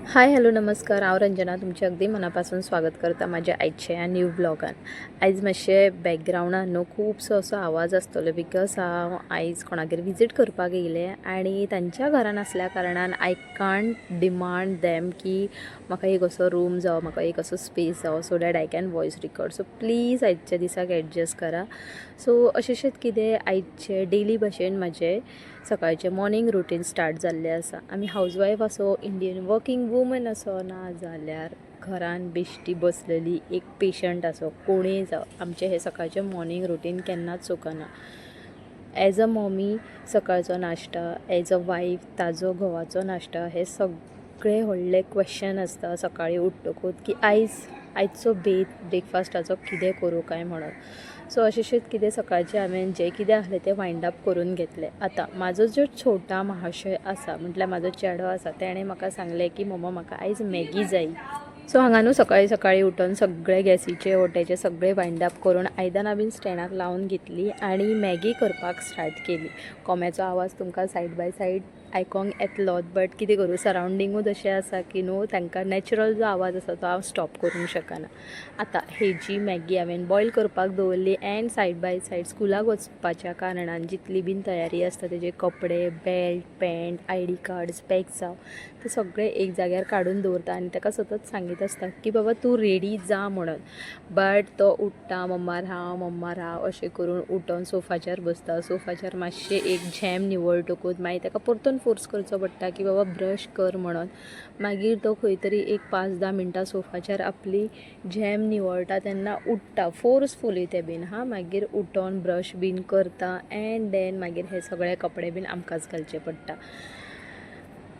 Hi hello नमस्कार, हांव रंजना तुमचे अगदी मनापासून स्वागत करता माझ्या आयचे ह्या न्यू ब्लॉगान। आयज मातशे बॅकग्रावंडान न्हू खुबसो असो आवाज आसतलो बिकॉज हांव आयज कोणागेर विजीट करपाक येयले आनी तांच्या घरान आसल्या कारणान आय कांट डिमांड देम की म्हाका एक असो रूम जावं, म्हाका एक असो स्पेस जावो so that I can voice record. So please आयच्या दिसाक एडजस्ट करा। सो अशेंशेंच कितें आयचे डेली भशेन म्हाजें सकाळचें मॉर्निंग रुटीन स्टार्ट जाल्लें आसा। आमी हाऊसवायफ असो, इंडियन वर्किंग वुमन असो ना जाल्यार घरान बेश्टी बसलेली एक पेशंट असो, कोणीय जावं, आमचें हें सकाळचें मॉर्निंग रुटीन केन्नाच चुकना। एज अ मॉमी सकाळचो नाश्ता, एज अ वायफ ताजो घोवाचो नाश्ता, हे सगळे व्हडले क्वेश्चन आसता सकाळी उठतकूच की आयचो ब्रेकफास्टाचो कितें करूं काय म्हणून। सो अशेंशेंच कितें सकाळचें हांवें जें कितें आसलें तें वायंड अप करून घेतलें। आतां म्हाजो जो छोटा महाशय आसा म्हटल्यार म्हाजो चेडो आसा, तेणें म्हाका सांगलें की मम्मा म्हाका आयज मॅगी जाय। सो हांगा न्हू सकाळी सकाळी उठून सगळे गॅसीचे ओट्याचे सगळे वायंड अप करून आयदनां बीन स्टँडाक लावन घेतली आनी मॅगी करपाक स्टार्ट केली। कोंब्याचो आवाज तुमकां सायड बाय सायड आयकोंक येतलोच, बट कितें करूं, सरावंडिंगूच अशें आसा की न्हू तांकां नॅचरल जो आवाज आसा तो हांव स्टॉप करूंक शकना। आतां हेजी मॅगी हांवें बॉयल करपाक दवरली एंड सायड बाय सायड स्कुलाक वचपाच्या कारणान जितली बीन तयारी आसता तेजे कपडे, belt, pant, ID card, specs जावं ते सगळे एक जाग्यार काडून दवरता आनी ताका सतत सांगीत आसता की बाबा तूं रेडी जा म्हणून। बट तो उठ्ठा, मम्मा राव अशें करून उठोन सोफाचेर बसता। सोफाचेर मातशें एक झेम निवळटकूच मागीर ताका परतून फोर्स करचो पडटा की बाबा ब्रश कर म्हणून। मागीर तो खंय तरी एक 5-10 मिनटां सोफाचेर आपली झेम निवळटा तेन्ना उठ्ठा फोर्सफुली तें बीन मागीर उठोन ब्रश बीन करता एंड देन मागीर हे सगळे कपडे बीन आमकांच घालचे पडटा।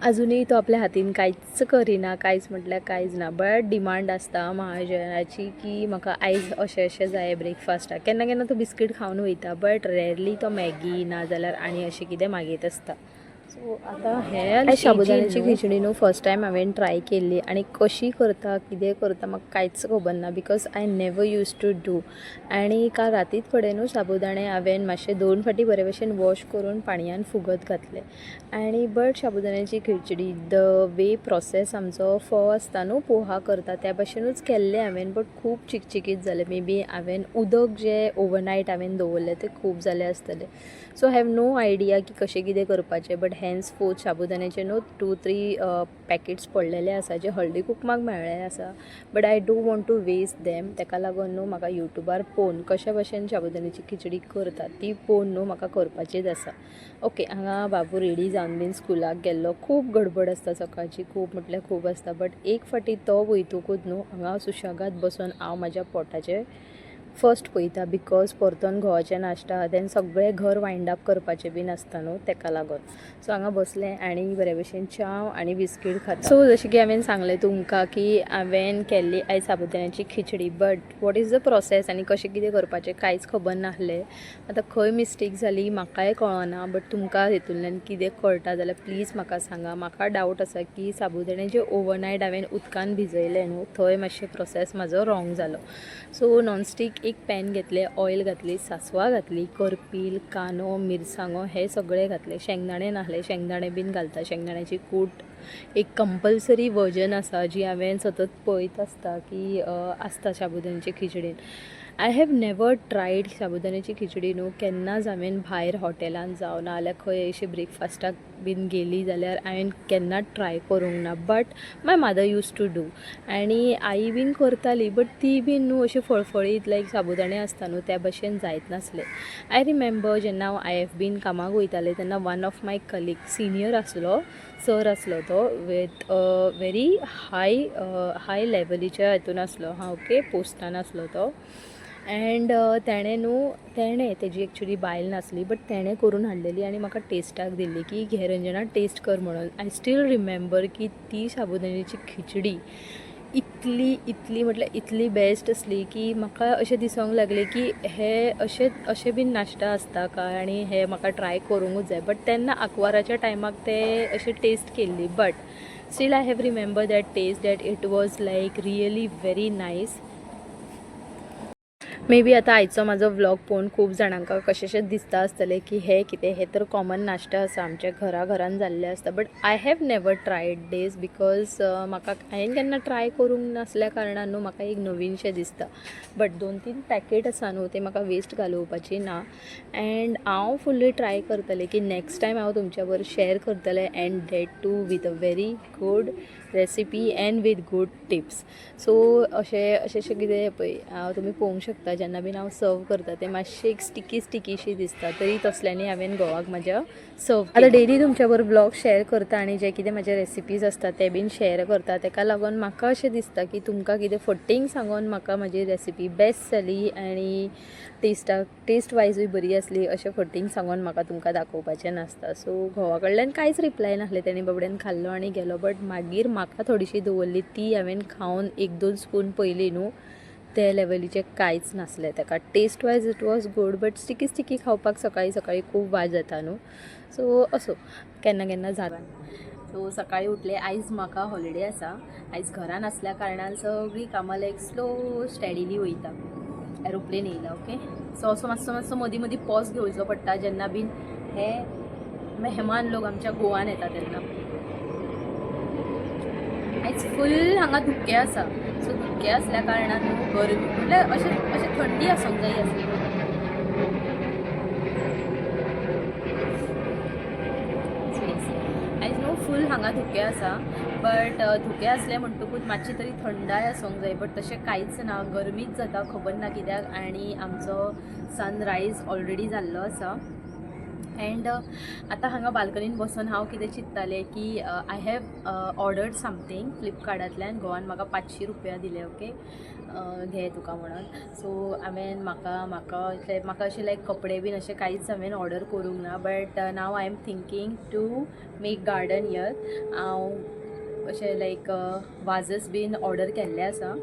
अजुनूय तो आपल्या हातीन कांयच करिना, कांयच म्हटल्यार कांयच ना, बट डिमांड आसता महाजनाची की म्हाका आयज अशें जाय ब्रेकफास्टाक। केन्ना केन्ना तो बिस्कीट खावन वयता, बट रेरली तो मॅगी ना जाल्यार आनी अशें कितें मागीत आसता। सो आतां हे शाबुदाण्याची खिचडी न्हू फर्स्ट टायम हांवें ट्राय केल्ली आनी कशी करता कितें करता म्हाका कांयच खबर ना because I never use to do. आनी काल रातीच फडें न्हू शाबुदाणे हांवें मातशे 2 फावटी बरे भशेन वॉश करून पाणयान फुगत घातले आनी बट शाबुदाण्याची खिचडी द वे प्रोसेस आमचो फोव आसता न्हू पोहा करता त्या भशेनूच केल्लें हांवें, बट खूब चिकचिकीत जालें। मे बी हांवें उदक जें ओवरनायट हांवें दवरलें तें खूब जालें आसतलें। So I have no idea की कशें कितें करपाचें, बट हेन्स फोर्थ शाबुदाण्याचे न्हू 2-3 पॅकेट्स पडलेले आसा जे हळदी कुकमाक मेळ्ळे आसा, but I don't want to waste them. ताका लागून न्हू म्हाका युट्यूबार पळोवन कशा भशेन शाबुदाण्याची खिचडी करतात ती पळोवन न्हू म्हाका करपाचीच आसा। ओके, हांगा बाबू रेडी जावन बीन स्कुलाक गेल्लो, खूब गडबड आसता सकाळची, खूब म्हटल्यार खूब आसता, बट एक फावटी तो वयतकूच न्हू हांगा सुशेगाद बसून हांव म्हाज्या पोटाचें फर्स्ट पळयता बिकॉज परतून घोवाचें नाश्ता देन सगळें घर वायंड अप करपाचें बीन आसता न्हू ताका लागून। सो हांगा बसलें आनी बरे भशेन च्या आनी बिस्कीट खाता। सो जशें की हांवें सांगलें तुमकां की हांवें केल्ली आयज साबुदाण्याची khichdi, but what is the process आनी कशें कितें करपाचें कांयच खबर नासलें। आतां खंय मिस्टेक जाली म्हाकाय कळना, बट तुमकां हितूंतल्यान कितें कळटा जाल्यार प्लीज म्हाका सांगा। म्हाका डावट आसा की साबुदाणे जे ओवरनायट हांवें उदकान भिजयले न्हू थंय मातशें प्रोसेस म्हाजो रॉंग जालो। सो नॉनस्टीक एक पॅन घेतलें, ऑयल घातली, सासवां घातली, करपील, कांदो, मिरसांगो हे सगळें घातलें। शेंगदाणे नासले, शेंगदाणे बीन घालता, शेंगदाण्याची कूट एक कंपल्सरी वर्जन आसा जी हांवें सतत पळयत आसता की आसता शाबुदाण्याची खिचडीन। आय हॅव नेवर ट्रायड शाबुदाण्याची खिचडी न्हू केन्नाच हांवें भायर हॉटेलान जावं ना जाल्यार खंय अशी ब्रेकफास्टाक बीन गेली जाल्यार हांवें केन्नाच ट्राय करूंक ना, but my mother use to do आनी आई बीन करताली, बट ती बीन न्हू अशी फळफळीत लायक साबुदाणे आसता न्हू त्या भशेन जायत नासलें। आय रिमेंबर जेन्ना हांव IF बीन कामाक वयतालें तेन्ना one of my colleague senior आसलो, सर आसलो तो विथ व्हेरी हाय लेवलीच्या हितून आसलो ओके, पोस्टान आसलो तो एंड तेणें तेजी एक्चुली बायल नासली, बट तेणें करून हाडलेली आनी म्हाका टेस्टाक दिल्ली की घे रंजना टेस्ट कर म्हणून। आय स्टील रिमेंबर की ती साबुदाण्याची खिचडी इतली म्हटल्यार इतली बेस्ट आसली की म्हाका अशें दिसोंक लागलें की हे अशें बीन नाश्ता आसता काय आनी हे म्हाका ट्राय करूंकूच जाय। बट तेन्ना आंकवाराच्या टायमाक ते अशी टेस्ट केल्ली, but still I have remember that taste that it was like really very nice. Maybe आता आयचो म्हाजो व्लॉग पळोवन खूब जाणांका कशेंशें दिसता आसतलें की हे कितें, हे तर कॉमन नाश्ता आसा आमच्या घरान जाल्लें आसता. But I have never tried this because म्हाका हांवें केन्ना ट्राय करूंक नासल्या कारणान न्हू म्हाका एक नवीनशें दिसता. बट 2-3 पॅकेट आसा न्हू ते म्हाका वेस्ट घालोवपाची ना. एंड हांव फुल्ली ट्राय करतलें की नेक्स्ट टायम हांव तुमच्या बरोबर शेअर करतलें and that too with a very good recipe and with good tips. So अशें कितें पळय तुमी पळोवंक शकता जेन्ना बीन हांव सर्व करता तें मातशें एक स्टिकीशी दिसता, तरी तसल्यांनी हांवें घोवाक म्हाज्या सर्व. आतां डेली तुमच्या बरोबर ब्लॉग शेअर करता आनी जे कितें म्हाजे रेसिपीज आसता ते बीन शेअर करता. ताका लागून म्हाका अशें दिसता की तुमकां कितें फटींग सांगून म्हाका म्हाजी रेसिपी बेस्ट जाली आनी टेस्ट वायजूय बरी आसली अशें फटींग सांगून म्हाका तुमकां दाखोवपाचें नासता. सो घोवा कडल्यान कांयच रिप्लाय नासलें, तेणी बाबड्यान खाल्लो आनी गेलो. बट मागीर म्हाका थोडीशी दवरली ती हांवें खावन 1-2 स्पून पयली न्हू ते लेवलीचें कांयच नासलें. ताका taste wise it was good but sticky खावपाक सकाळी खूब वाज येता न्हू. सो असो केन्ना जाता. सो सकाळी उठले. आयज म्हाका हॉलिडे आसा, आयज घरान आसल्या कारणान सगळीं कामां लायक स्लो स्टेडीली वयता. एरोप्लेन येयला. ओके, सो असो मातसो मदीं पॉज घेवचो पडटा जेन्ना बीन हे मेहमान लोक आमच्या गोवान येता तेन्ना. आयज फुल हांगा धुकें आसा. सो धुकें आसल्या कारणान गरमी म्हणल्यार अशें थंडी आसूंक जाय आसली. आयज न्हू फूल हांगा धुकें आसा. बट धुकें आसलें म्हणटकूच मातशी तरी थंडाय आसूंक जाय. बट तशें कांयच ना, गरमीच जाता खबर ना कित्याक. आनी आमचो सनरायज ऑलरेडी जाल्लो आसा. एंड आतां हांगा बाल्कनीन बसून हांव कितें चिंत्तालें की आय हॅव ऑर्डर्ड समथींग फ्लिपकार्टांतल्यान. गोवान म्हाका 500 रुपया दिले. ओके, घे तुका म्हणून. सो हांवें म्हाका अशें लायक कपडे बीन अशें कांयच हांवें ऑर्डर करूंक ना. But now I am thinking to make garden here. हांव अशें लायक वाजस बीन ऑर्डर केल्ले आसा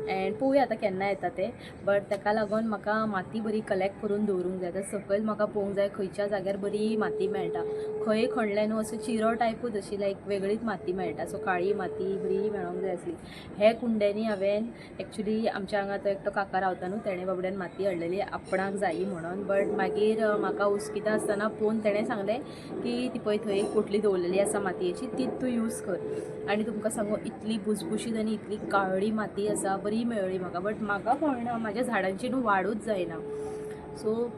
एंड पळोवया आतां केन्ना येता ते. बट ताका लागून म्हाका माती बरी कलेक्ट करून दवरूंक जाय. सकयल म्हाका पळोवंक जाय खंयच्या जाग्यार बरी माती मेळटा. खंय खणलें न्हू असो चिरो टायपूच अशी लायक वेगळीच माती मेळटा. सो काळी माती बरी मेळोंक जाय आसली. हे कुंड्यांनी हांवें एक्चुली आमच्या हांगा तो एकटो काका रावता न्हू, तेणें बाबड्यान माती हाडलेली आपणाक जायी म्हणून. बट मागीर म्हाका हुस्किता आसतना पळोवन तेणें सांगलें की ती पळय थंय एक पोटली दवरलेली आसा मातयेची, ती तूं यूज कर. आनी तुमकां सांगू इतली भुसभुशीत आनी इतली काळी माती आसा, बरी मेळ्ळी म्हाका. बट म्हाका कळना म्हाज्या झाडांची न्हू वाडूच जायना. सो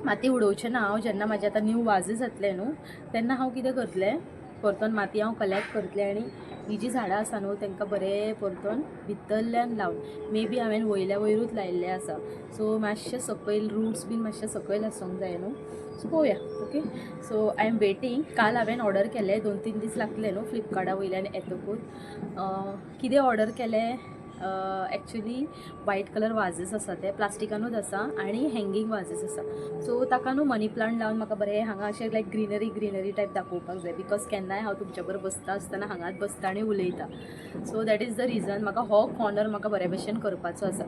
माती उडोवचें ना हांव. जेन्ना म्हाजे आतां न्यू वाज जातले न्हू तेन्ना हांव कितें करतलें, परतून माती हांव कलेक्ट करतलें आनी ही जी झाडां आसा न्हू तांकां बरें परतून भितरल्यान लावन मे बी हांवें वयल्या वयरूच लायिल्लें आसा. सो मातशें सकयल रुट्स बीन मातशें सकयल आसूंक जाय न्हू. सो पळोवया. Okay, so I am waiting. काल हांवें ऑर्डर केलें, 2-3 दीस लागतले न्हू फ्लिपकार्टा वयल्यान येतकूच. कितें ऑर्डर केलें एक्चुली व्हायट कलर वाजस आसा ते प्लास्टिकानूच आसा आनी हँगींग वाजस आसा. सो ताका न्हू मनी प्लांट लावन म्हाका बरें हांगा अशें लायक ग्रीनरी टायप दाखोवपाक जाय. बिकॉज केन्नाय हांव तुमच्या बरोबर बसता आसतना हांगाच बसता आनी उलयता. So that is the region म्हाका हो कॉर्नर म्हाका बरे भशेन करपाचो आसा.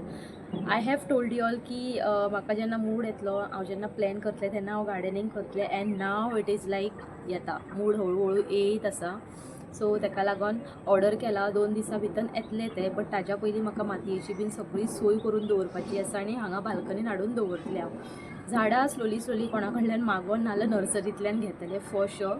I have told you all की म्हाका जेन्ना मूड येतलो, हांव जेन्ना प्लॅन करतलें तेन्ना हांव गार्डनिंग करतलें. End now it is like येता मूड हळू येयत आसा. सो ताका लागून ऑर्डर केला 2 दिसां भितर येतले ते. बट ताज्या पयलीं म्हाका मातयेची बीन सगळी सोय करून दवरपाची आसा आनी हांगा बाल्कनीन हाडून दवरतलें हांव. झाडां स्लोली कोणा कडल्यान मागोन नाल्यार नर्सरींतल्यान घेतलें फॉर शुअर.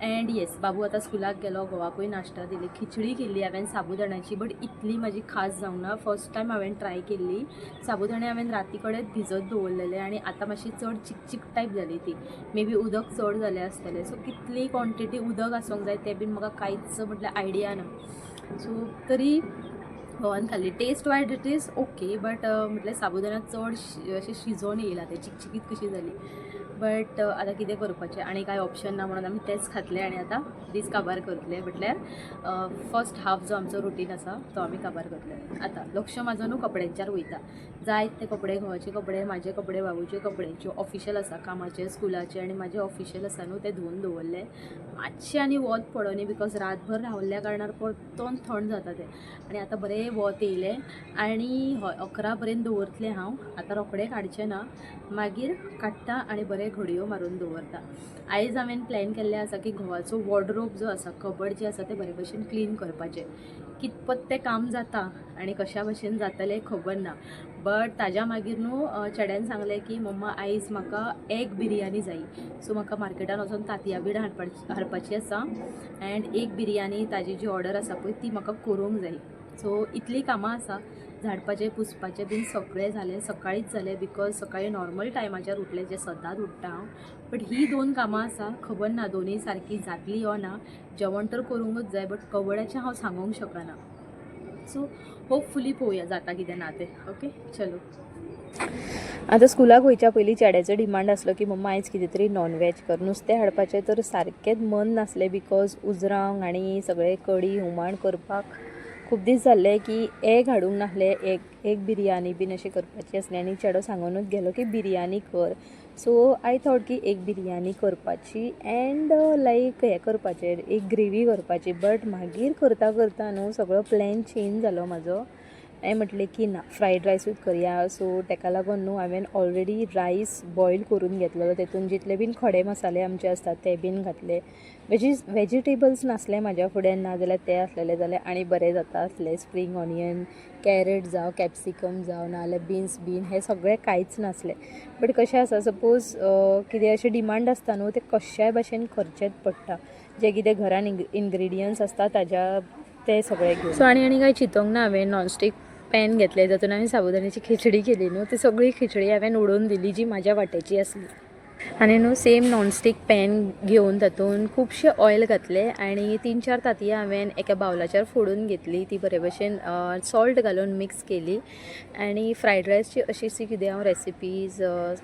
एंड येस, बाबू आतां स्कुलाक गेलो. घोवाकूय नाश्ता दिली. खिचडी केल्ली हांवें साबुदाण्याची. बट इतली म्हाजी खास जावंक ना. फर्स्ट टायम हांवें ट्राय केल्ली. साबुदाणे हांवें राती कडेन भिजत दवरलेले आनी आतां मातशी चड चिकचीक टायप जाली ती. मे बी उदक चड जालें आसतलें. सो कितली क्वॉन्टिटी उदक आसूंक जाय तें बीन म्हाका कांयच म्हटल्यार आयडिया ना. सो तरी घोवान खाल्ली. Taste wise it is okay. But म्हटल्यार साबुदाणा चड अशें शिजोवन येयला, तें चिकचिकीत कशी जाली. बट आतां कितें करपाचें, आनी कांय ऑप्शन ना म्हणून आमी तेंच खातलें आनी आतां दीस काबार करतले. म्हटल्यार फर्स्ट हाफ जो आमचो रुटीन आसा तो आमी काबार करतले. आतां लक्ष म्हाजो न्हू कपड्यांच्यार वयता. जायत ते कपडे, घोवाचे कपडे, म्हाजे कपडे, बाबूचे कपडे, ज्यो ऑफिशियल आसा कामाचे स्कुलाचे आनी म्हाजे ऑफिशियल आसा न्हू ते धुवन दवरले. मातशें आनी वत पडोनी बिकॉज रातभर रावल्ल्या कारणान परतून थंड जाता तें. आनी आतां बरें वत येयलें आनी हय 11 पर्यंत दवरतलें हांव. आतां रोखडें काडचें ना, मागीर काडटा आनी बरें घडयो मारून दवरता. आयज हांवें प्लॅन केल्लें आसा की घोवाचो वॉर्डरोब जो आसा, कबड जे आसा तें बरे भशेन क्लीन करपाचें. कितपत तें काम जाता आनी कशा भशेन जातलें खबर ना, बट ताज्या मागीर न्हू चेड्यान सांगलें की मम्मा आयज म्हाका एग बिरयानी जायी. सो म्हाका मार्केटान वचून तांतयां बीन हाडपाची आसा एंड एग बिरयानी ताजी जी ऑर्डर आसा पळय ती म्हाका करूंक जायी. सो इतलीं कामां आसा, झाडपाचें पुसपाचें बीन सगळें जालें, सकाळींच जालें बिकॉज सकाळीं नॉर्मल टायमाचेर उठलें जे सदांच उठ्ठा हांव. बट ही 2 कामां आसा, खबर ना दोनूय सारकी जातली ओ ना. जेवण तर करूंकच जाय बट कबड्याचें हांव सांगूंक शकना. सो होपफुली पळोवया जाता कितें ना तें. ओके चलो. आतां स्कुलाक वयच्या पयलीं चेड्याचो डिमांड आसलो की मम्मा आयज कितें तरी नॉन वेज कर. नुस्तें हाडपाचें तर सारकेंच मन नासलें बिकॉज उजरावंक आनी सगळें कडी हुमण करपाक खूब दीस जाल्ले की एग हाडूंक नासलें. एग बिरयानी बीन अशी करपाची आसली आनी चेडो सांगूनच गेलो की बिरयानी कर. सो आय थॉट की एग बिरयानी करपाची एंड लायक हें करपाचें, एक ग्रेवी करपाची. बट मागीर करता करता न्हू सगळो प्लॅन चेंज जालो म्हाजो. हांवें म्हटलें की ना फ्रायड रायसूच करया. सो ताका लागून न्हू हांवें ऑलरेडी रायस बॉयल करून घेतलेलो. तातूंत जितले बीन खडे मसाले आमचे आसतात ते बीन घातले. वेजिटेबल्स नासले म्हाज्या फुड्यान, ना जाल्यार ते आसलेले जाल्यार आनी बरें जाता आसलें. स्प्रींग ऑनियन, कॅरेट जावं, कॅप्सिकम जावं, नाजाल्यार बिन्स बीन हें सगळें कांयच नासलें. बट कशें आसा सपोज कितें अशें डिमांड आसता न्हू तें कशाय भाशेन करचेंच पडटा. जें कितें घरान इनग्रेडियंट्स आसता ताज्या ते सगळे घेवन. सो आनी कांय चिंतूंक ना. हांवें नॉनस्टीक पॅन घेतलें, तातूंत हांवें साबुदाण्याची खिचडी केली न्हू. ती सगळी खिचडी हांवें उडोवन दिली जी म्हाज्या वाट्याची आसली. आनी न्हू सेम नॉनस्टीक पॅन घेवन तातूंत खुबशें ऑयल घातलें आनी 3-4 तांतयां हांवें एका बावलाचेर फोडून घेतली. ती बरे भशेन सॉल्ट घालून मिक्स केली. आनी फ्रायड रायसची अशी कितें हांव रेसिपीज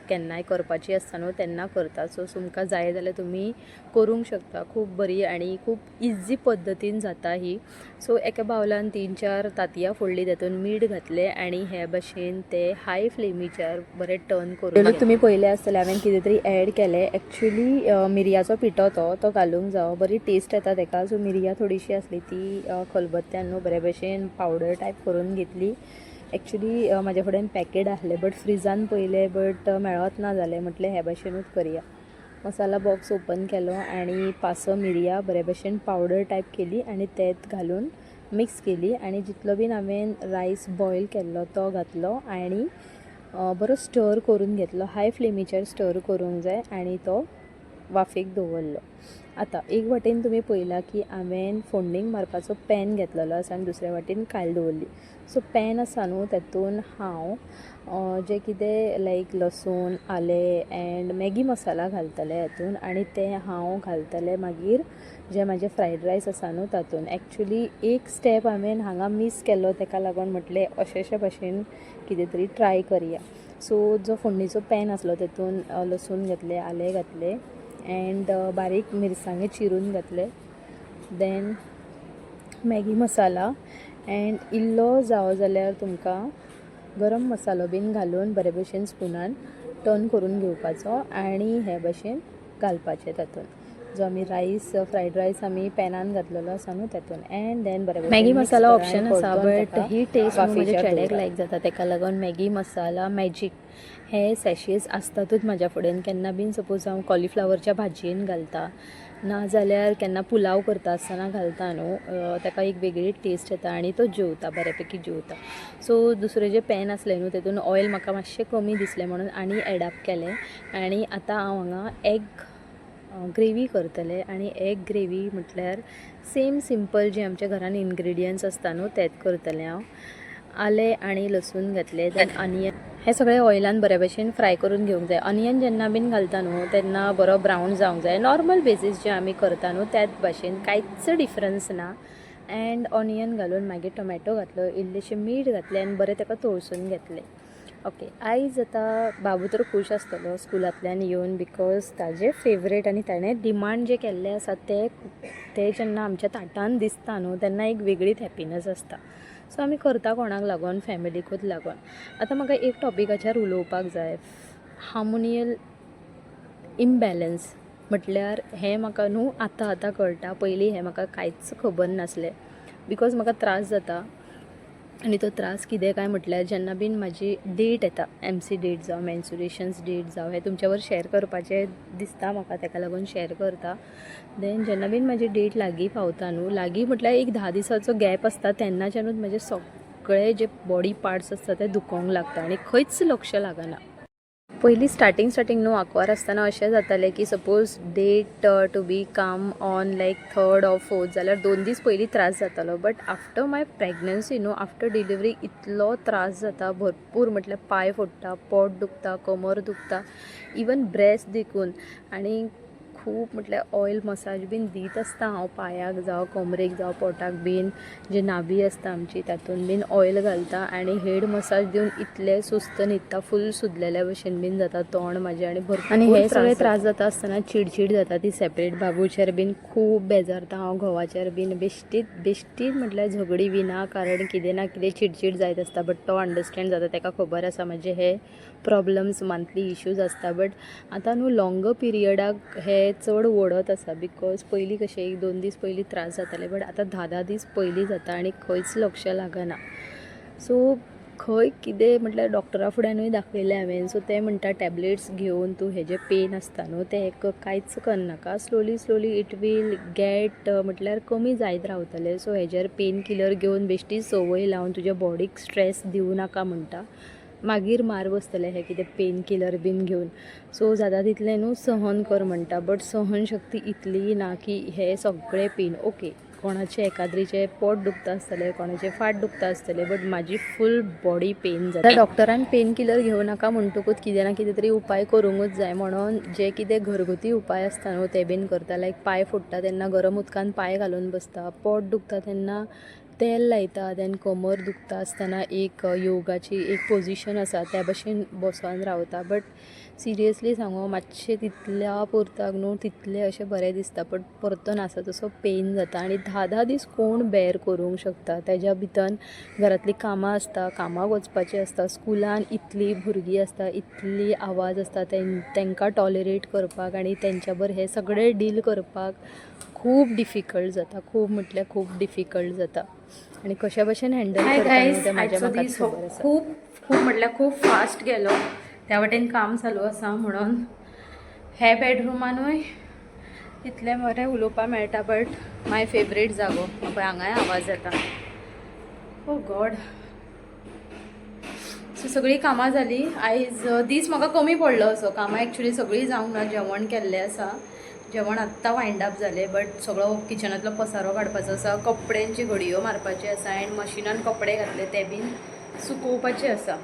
केन्नाय करपाची आसता न्हू तेन्ना करता. सो तुमकां जाय जाल्यार तुमी करूंक शकता. खूब बरी आनी खूब इजी पद्दतीन जाता ही. सो एका बावलान 3-4 तांतयां फोडली, तातूंत मीठ घातलें आनी हे भशेन ते हाय फ्लेमीचेर बरें टर्न करून. तुमी पळयलें आसतलें हांवें कितें तरी ॲड केलें. एक्चुली मिरयाचो पिठो तो घालूंक जावो, बरी टेस्ट येता ताका. सो मिरयां थोडीशी आसली ती खलबत्त्यान न्हू बरे भशेन पावडर टायप करून घेतली. एक्चुली म्हाज्या फुड्यान पॅकेट आसलें बट फ्रिजान पयलें बट मेळत ना जालें. म्हटलें हे भशेनूच करया. मसाला बॉक्स ओपन केलो आनी 5 मिरयां बरे भशेन पावडर टायप केली आनी तेत घालून मिक्स केली. आनी जितलो बीन हांवें रायस बॉयल केल्लो तो घातलो आनी बरो स्टर करून घेतलो. हाय फ्लेमीचेर स्टर करूंक जाय आनी तो वाफेक दवरलो. आतां एक वाटेन तुमी पळयलां की हांवें फोंडणीक मारपाचो पॅन घेतलेलो आसा आनी दुसऱ्या वाटेन कायल दवरली. सो पॅन आसा न्हू तातूंत हांव जें कितें लायक लसूण, आलें एंड मॅगी मसाला घालतलें हातूंत आनी तें हांव घालतलें मागीर जे म्हाजे फ्रायड रायस आसा न्हू तातूंत. एक्चुली एक स्टेप हांवें हांगा मिस केल्लो ताका लागून म्हटलें अशें भशेन कितें तरी ट्राय करया. सो जो फोंडणीचो पॅन आसलो तातूंत लसूण घातलें, आलें घातलें एंड बारीक मिरसांगे चिरून घातले. देन मॅगी मसाला एंड इल्लो जावो जाल्यार तुमकां गरम मसालो बीन घालून बरे भशेन स्पुनान टर्न करून घेवपाचो आनी हे भशेन घालपाचें तातूंत जो आमी रायस फ्रायड रायस आमी पॅनान घातलेलो आसा न्हू तातूंत. एंड देन बरे भशेन मॅगी मसाला ऑप्शन आसा बट ही टेस्ट म्हज्या चेड्याक लायक जाता ताका लागून मॅगी मसाला मॅजीक हे सॅशेज आसतातूच म्हाज्या फुड्यान. केन्ना बीन सपोज हांव कॉलीफ्लावरच्या भाजयेन घालता ना जाल्यार केन्ना पुलाव करता आसतना घालता न्हू ताका एक वेगळी टेस्ट येता आनी तो जेवता बऱ्यापैकी जेवता. सो दुसरें जें पॅन आसलें न्हू तातूंत ऑयल म्हाका मातशें कमी दिसलें म्हणून आनी एडॅप्ट केलें आनी आतां हांव हांगा एग ग्रेवी करतलें. आनी एग ग्रेवी म्हटल्यार सेम सिंपल जे आमच्या घरान इनग्रेडियंट्स आसता न्हू तेच करतलें हांव. आलें आनी लसूण घातलें देन ऑनियन हे सगळें ऑयलान बरे भशेन फ्राय करून घेवंक जाय. ऑनियन जेन्ना बीन घालता न्हू तेन्ना बरो ब्रावन जावंक जाय. नॉर्मल बेसीस जे आमी करता न्हू त्याच भाशेन कांयच डिफरन्स ना. एंड ऑनियन घालून मागीर टोमॅटो घातलो, इल्लेशें मीठ घातलें आनी बरें ताका तळसून घेतलें. ओके आयज आतां बाबू तर खूश आसतलो स्कुलांतल्यान येवन बिकॉज ताजें फेवरेट आनी ताणें डिमांड जे केल्लें आसा ते जेन्ना आमच्या ताटान दिसता न्हू तेन्ना एक वेगळीच हॅपिनस आसता. सो आमी करता कोणाक लागून, फॅमिलीकूच लागून. आतां म्हाका एक टॉपिकाचेर उलोवपाक जाय. हार्मोनियल इम्बॅलन्स म्हटल्यार हें म्हाका न्हू आतां कळटा. पयलीं हें म्हाका कांयच खबर नासलें बिकॉज म्हाका त्रास जाता आणि तो त्रास कितें काय म्हटल्यार जेन्ना बीन म्हाजी डेट येता MC डेट जावं मेन्सुरेशन्स डेट जावं हें तुमच्या वर शेअर करपाचें दिसता म्हाका, ताका लागून शेअर करता. देन जेन्ना बीन म्हाजी डेट लागीं पावता न्हू, लागीं म्हटल्यार एक 10 दिसाचो गॅप आसता, तेन्नाच्यानूच म्हजे सगळे जे बॉडी पार्ट्स आसता ते दुखोंक लागता आनी खंयच लक्ष लागना. पयलीं स्टार्टींग न्हू आंकवार आसतना अशें जातालें की suppose date to be come on like 3rd or 4th जाल्यार 2 दीस पयलीं त्रास जातालो. बट आफ्टर माय प्रेग्नन्सी न्हू, आफ्टर डिलिव्हरी इतलो त्रास जाता भरपूर, म्हटल्यार पाय फोडटा, पोट दुखता, कमर दुखता, इवन ब्रेस्ट देखून. आनी खूब म्हटल्यार ऑयल मसाज बीन दीत आसता हांव पांयाक जावं कमरेक जावं पोटाक बीन, जे नाभी आसता आमची तातूंत बीन ऑयल घालता आनी हेड मसाज दिवन इतलें सुस्त न्हिदता, फूल सुजलेल्या भशेन बीन जाता तोंड म्हाजें आनी भरपूर. आनी हे सगळे त्रास जाता आसतना चिडचिड जाता ती सेपरेट. बाबूचेर बीन खूब बेजारता हांव, घोवाचेर बीन बेश्टीत म्हटल्यार झगडी विना कारण कितें ना कितें चिडचिड जायत आसता. बट तो अंडरस्टँड जाता, ताका खबर आसा म्हजे हे प्रॉब्लम्स मंथली इश्यूज आसता. बट आतां न्हू लॉंग पिरियडाक हे चड वडत आसा, बिकॉज पयलीं कशें 1-2 दीस पयलीं त्रास जाताले, बट आतां 10-10 दीस पयलीं जाता आनी खंयच लक्ष लागना. सो खंय कितें म्हटल्यार डॉक्टरा फुड्यानूय दाखयलें हांवें. सो ते म्हणटा टॅबलेट्स घेवन तूं हे जे पेन आसता न्हू ते कांयच करनाका, स्लोली इट वील गेट म्हटल्यार कमी जायत रावतलें. सो हेजेर पेन किलर घेवन बेश्टी संवय लावन तुज्या बॉडीक स्ट्रेस दिवं नाका म्हणटा. मागीर मार बसतलें हें कितें पेन किलर बीन घेवन. सो जाता तितलें न्हू सहन कर म्हणटा. बट सहन शक्ती इतली ना की हे सगळे पेन ओके. कोणाचें एकाद्रीचें पोट दुखता आसतलें, कोणाचें फाट दुखता आसतलें, बट म्हाजी फूल बॉडी पेन जाता. डॉक्टरान पेन किलर घेवं नाका म्हणटकूच कितें ना कितें तरी उपाय करूंकूच जाय म्हणून जे कितें घरगुती उपाय आसता न्हू ते बीन करता. लायक पाय फोडटा तेन्ना गरम उदकान पाय घालून बसता, पोट दुखता तेन्ना तेल लायता, देन कमर दुखता आसतना एक योगाची एक पोजिशन आसा त्या भशेन बसून रावता. बट सिरियसली सांगू मातशें तितल्या पुरताक न्हू तितलें अशें बरें दिसता, बट परतून आसा तसो पेन जाता. आनी 10-10 दीस कोण बेर करूंक शकता. तेज्या भितर घरांतलीं कामां आसता, कामाक वचपाचें आसता, स्कुलान इतलीं भुरगीं आसता, इतली आवाज आसता, तांकां टॉलरेट करपाक आनी तेंच्या बर हें सगळें डील करपाक खूब डिफिकल्ट जाता. खूब म्हटल्यार खूब डिफिकल्ट जाता आनी कशा भशेन हँडल करता तें म्हाज्या म्हाकाच खबर आसा. खूब म्हटल्यार खूब फास्ट गेलो, त्या वाटेन काम चालू आसा म्हणून हे बेडरुमानूय इतलें बरें उलोवपाक मेळटा. बट माय फेवरेट जागो पळय हांगाय आवाज येता. ओ गॉड. सो सगळीं कामां जालीं. आयज दीस म्हाका कमी पडलो असो. कामां एक्चुली सगळीं जावंक ना, जेवण केल्लें आसा, जेवण आत्तां वायंड अप जालें. बट सगळो किचनांतलो पसारो काडपाचो आसा, कपड्यांची घडयो मारपाची आसा एंड मशिनान कपडे घातले ते बीन सुकोवपाचे आसा.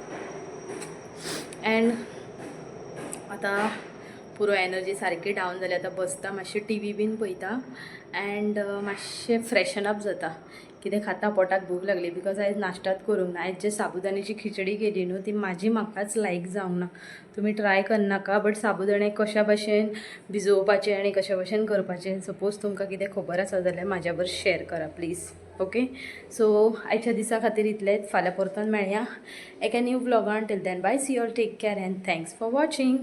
एंड आतां पुरो एनर्जी सारकी डावन जाली. आतां बसता मातशें TV बीन पळयता एंड मातशें फ्रेशन अप जाता. कितें खाता, पोटाक भूक लागली, बिकॉज आयज नाश्ताच करूंक ना. आयज जे साबुदाण्याची खिचडी केली न्हू ती म्हाजी म्हाकाच लायक जावंक ना. तुमी ट्राय करनाका. बट साबुदाणे कशा भशेन भिजोवपाचे आनी कशा भशेन करपाचें सपोज तुमकां कितें खबर आसा जाल्यार म्हाज्या बरोबर शेअर करा प्लीज. ओके. सो आयच्या दिसा खातीर इतलेंच. फाल्यां परतून मेळया एका न्यू व्लॉगान. Till then bye, see you all, take care and thanks for watching.